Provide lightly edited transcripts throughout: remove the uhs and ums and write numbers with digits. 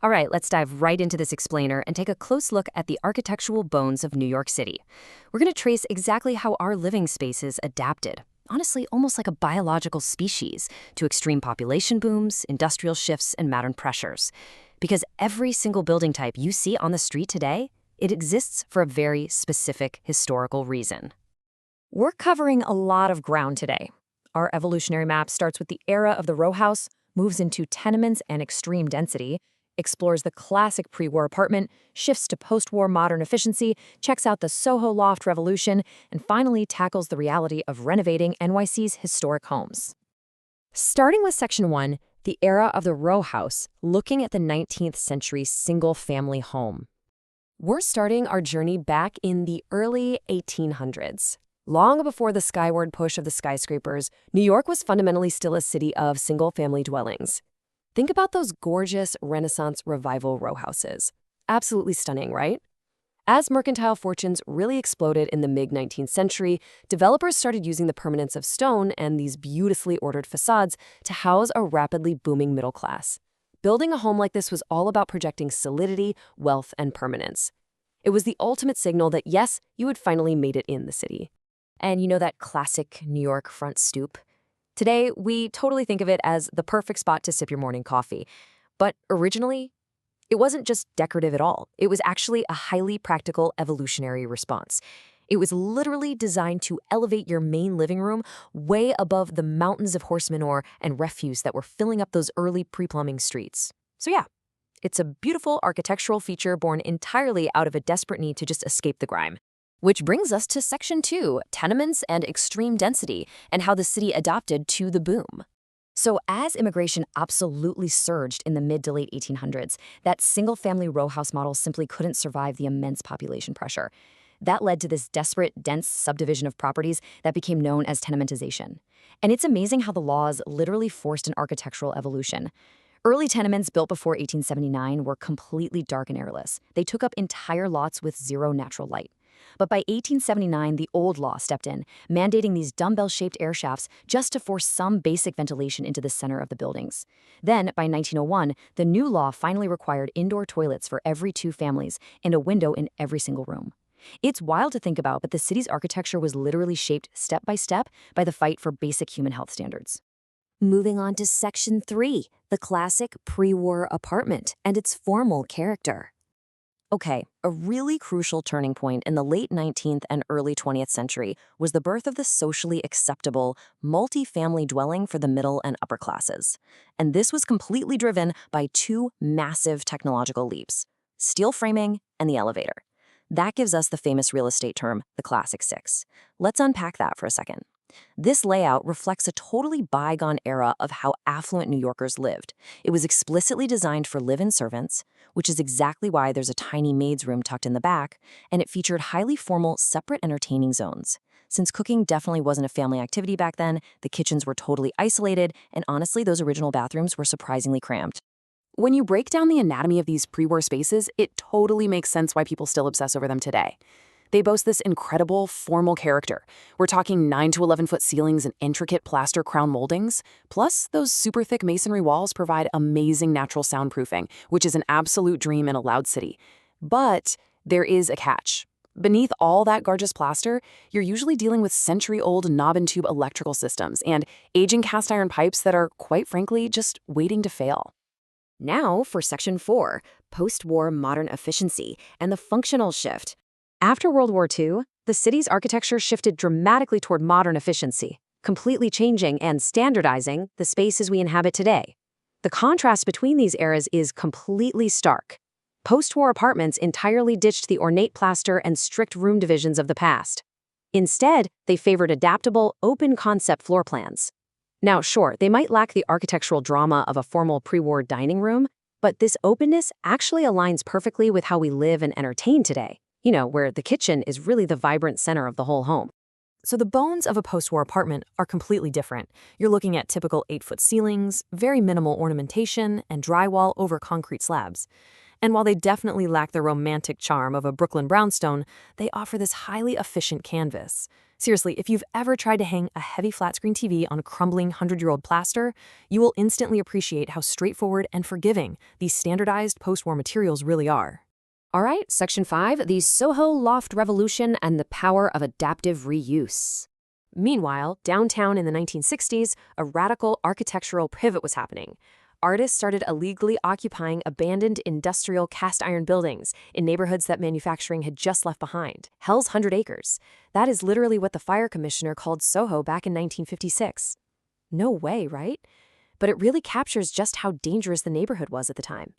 All right, let's dive right into this explainer and take a close look at the architectural bones of New York City. We're going to trace exactly how our living spaces adapted, honestly, almost like a biological species, to extreme population booms, industrial shifts, and modern pressures. Because every single building type you see on the street today, it exists for a very specific historical reason. We're covering a lot of ground today. Our evolutionary map starts with the era of the row house, moves into tenements and extreme density, explores the classic pre-war apartment, shifts to post-war modern efficiency, checks out the Soho loft revolution, and finally tackles the reality of renovating NYC's historic homes. Starting with Section 1, the era of the row house, looking at the 19th century single-family home. We're starting our journey back in the early 1800s. Long before the skyward push of the skyscrapers, New York was fundamentally still a city of single-family dwellings. Think about those gorgeous Renaissance revival row houses. Absolutely stunning, right? As mercantile fortunes really exploded in the mid-19th century, developers started using the permanence of stone and these beautifully ordered facades to house a rapidly booming middle class. Building a home like this was all about projecting solidity, wealth, and permanence. It was the ultimate signal that, yes, you had finally made it in the city. And you know that classic New York front stoop? Today, we totally think of it as the perfect spot to sip your morning coffee. But originally, it wasn't just decorative at all. It was actually a highly practical evolutionary response. It was literally designed to elevate your main living room way above the mountains of horse manure and refuse that were filling up those early pre-plumbing streets. So yeah, it's a beautiful architectural feature born entirely out of a desperate need to just escape the grime. Which brings us to Section 2, tenements and extreme density, and how the city adapted to the boom. So as immigration absolutely surged in the mid to late 1800s, that single-family row house model simply couldn't survive the immense population pressure. That led to this desperate, dense subdivision of properties that became known as tenementization. And it's amazing how the laws literally forced an architectural evolution. Early tenements built before 1879 were completely dark and airless. They took up entire lots with zero natural light. But by 1879, the old law stepped in, mandating these dumbbell-shaped air shafts just to force some basic ventilation into the center of the buildings. Then, by 1901, the new law finally required indoor toilets for every 2 families and a window in every single room. It's wild to think about, but the city's architecture was literally shaped step by step by the fight for basic human health standards. Moving on to Section 3, the classic pre-war apartment and its formal character. Okay, a really crucial turning point in the late 19th and early 20th century was the birth of the socially acceptable, multi-family dwelling for the middle and upper classes. And this was completely driven by 2 massive technological leaps: steel framing and the elevator. That gives us the famous real estate term, the Classic Six. Let's unpack that for a second. This layout reflects a totally bygone era of how affluent New Yorkers lived. It was explicitly designed for live-in servants, which is exactly why there's a tiny maid's room tucked in the back, and it featured highly formal, separate entertaining zones. Since cooking definitely wasn't a family activity back then, the kitchens were totally isolated, and honestly, those original bathrooms were surprisingly cramped. When you break down the anatomy of these pre-war spaces, it totally makes sense why people still obsess over them today. They boast this incredible, formal character. We're talking 9 to 11-foot ceilings and intricate plaster crown moldings. Plus, those super thick masonry walls provide amazing natural soundproofing, which is an absolute dream in a loud city. But there is a catch. Beneath all that gorgeous plaster, you're usually dealing with century-old knob-and-tube electrical systems and aging cast-iron pipes that are, quite frankly, just waiting to fail. Now for Section 4, post-war modern efficiency and the functional shift. After World War II, the city's architecture shifted dramatically toward modern efficiency, completely changing and standardizing the spaces we inhabit today. The contrast between these eras is completely stark. Post-war apartments entirely ditched the ornate plaster and strict room divisions of the past. Instead, they favored adaptable, open-concept floor plans. Now, sure, they might lack the architectural drama of a formal pre-war dining room, but this openness actually aligns perfectly with how we live and entertain today. You know, where the kitchen is really the vibrant center of the whole home. So the bones of a post-war apartment are completely different. You're looking at typical 8-foot ceilings, very minimal ornamentation, and drywall over concrete slabs. And while they definitely lack the romantic charm of a Brooklyn brownstone, they offer this highly efficient canvas. Seriously, if you've ever tried to hang a heavy flat-screen TV on crumbling 100-year-old plaster, you will instantly appreciate how straightforward and forgiving these standardized post-war materials really are. All right, Section 5, the Soho Loft Revolution and the Power of Adaptive Reuse. Meanwhile, downtown in the 1960s, a radical architectural pivot was happening. Artists started illegally occupying abandoned industrial cast iron buildings in neighborhoods that manufacturing had just left behind. Hell's 100 acres. That is literally what the fire commissioner called Soho back in 1956. No way, right? But it really captures just how dangerous the neighborhood was at the time.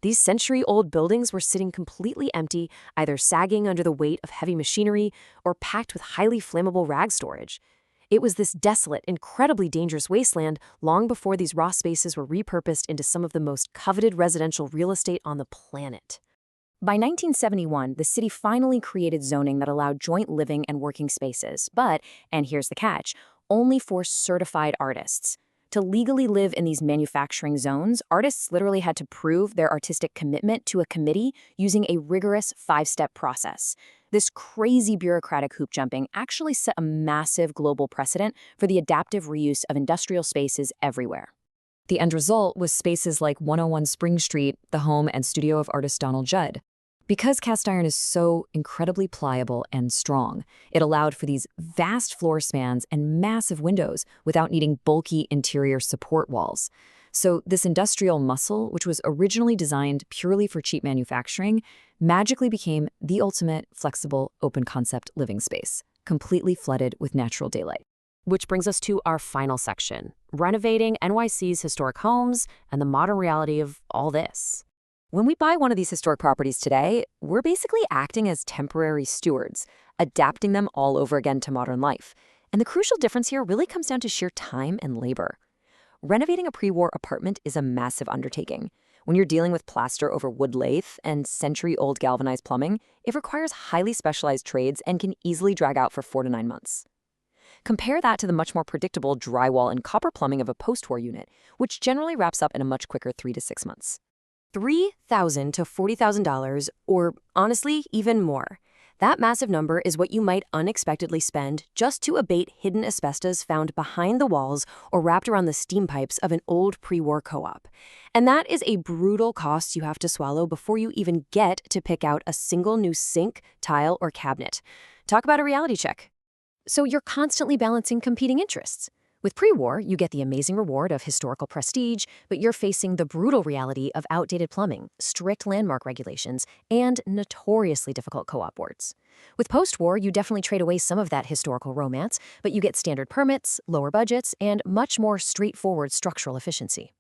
These century-old buildings were sitting completely empty, either sagging under the weight of heavy machinery or packed with highly flammable rag storage. It was this desolate, incredibly dangerous wasteland long before these raw spaces were repurposed into some of the most coveted residential real estate on the planet. By 1971, the city finally created zoning that allowed joint living and working spaces, but, and here's the catch, only for certified artists. To legally live in these manufacturing zones, artists literally had to prove their artistic commitment to a committee using a rigorous 5-step process. This crazy bureaucratic hoop jumping actually set a massive global precedent for the adaptive reuse of industrial spaces everywhere. The end result was spaces like 101 Spring Street, the home and studio of artist Donald Judd. Because cast iron is so incredibly pliable and strong, it allowed for these vast floor spans and massive windows without needing bulky interior support walls. So this industrial muscle, which was originally designed purely for cheap manufacturing, magically became the ultimate flexible, open-concept living space, completely flooded with natural daylight. Which brings us to our final section, renovating NYC's historic homes and the modern reality of all this. When we buy one of these historic properties today, we're basically acting as temporary stewards, adapting them all over again to modern life. And the crucial difference here really comes down to sheer time and labor. Renovating a pre-war apartment is a massive undertaking. When you're dealing with plaster over wood lathe and century-old galvanized plumbing, it requires highly specialized trades and can easily drag out for 4 to 9 months. Compare that to the much more predictable drywall and copper plumbing of a post-war unit, which generally wraps up in a much quicker 3 to 6 months. $3,000 to $40,000, or honestly, even more. That massive number is what you might unexpectedly spend just to abate hidden asbestos found behind the walls or wrapped around the steam pipes of an old pre-war co-op. And that is a brutal cost you have to swallow before you even get to pick out a single new sink, tile, or cabinet. Talk about a reality check. So you're constantly balancing competing interests. With pre-war, you get the amazing reward of historical prestige, but you're facing the brutal reality of outdated plumbing, strict landmark regulations, and notoriously difficult co-op boards. With post-war, you definitely trade away some of that historical romance, but you get standard permits, lower budgets, and much more straightforward structural efficiency.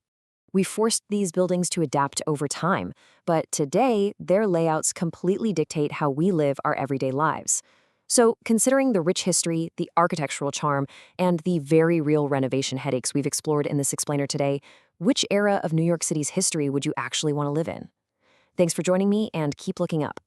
We forced these buildings to adapt over time, but today, their layouts completely dictate how we live our everyday lives. So, considering the rich history, the architectural charm, and the very real renovation headaches we've explored in this explainer today, which era of New York City's history would you actually want to live in? Thanks for joining me, and keep looking up.